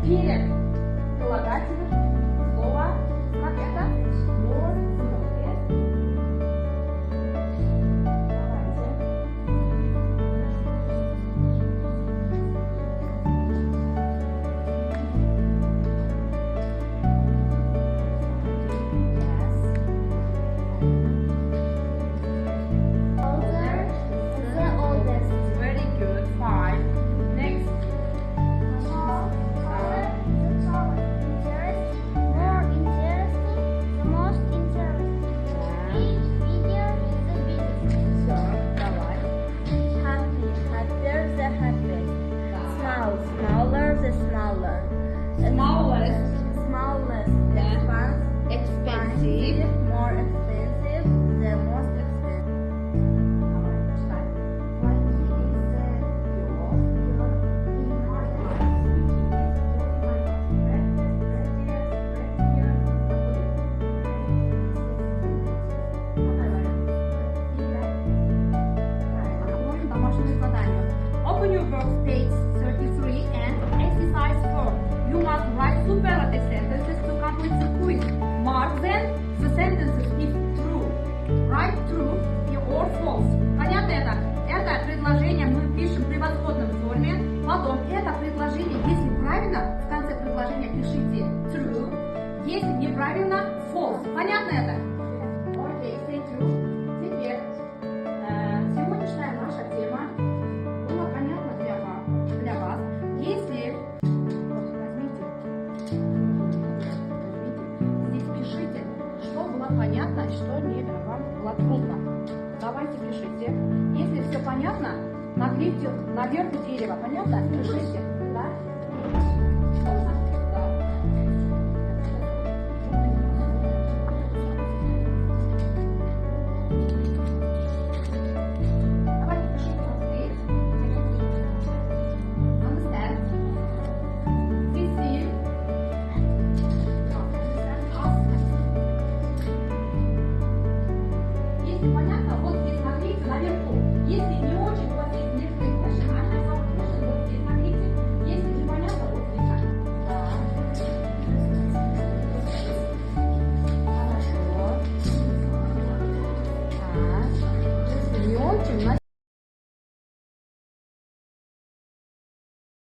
Перед прилагательным слово, как это? More, more. Older, the oldest. Very good. 5. Next. Taller, the tallest. Interesting, more interesting, the most interesting. Big, bigger, the biggest. Все, давай. Happy, happier, the happiest. Small, smaller, the smaller. Smallest. Smallest, Yeah. expensive, Expensive. more expensive, the most expensive. Давай, читай. Домашнее задание. Open your workspace 33 and exercise 4. You must write superlative sentences to complete the quiz. Mark then the sentences if true. Write true or false. Понятно это? Это предложение мы пишем в превосходном форме. Потом это предложение, если правильно, в конце предложения пишите true. Если неправильно, false. Понятно это? Окей, thank you. Теперь сегодняшняя наша тема была понятна для вас. Если вот возьмите, здесь пишите, что было понятно, что не вам было трудно. Давайте пишите. Если все понятно, наклейте наверх дерева. Понятно? Пишите. Да?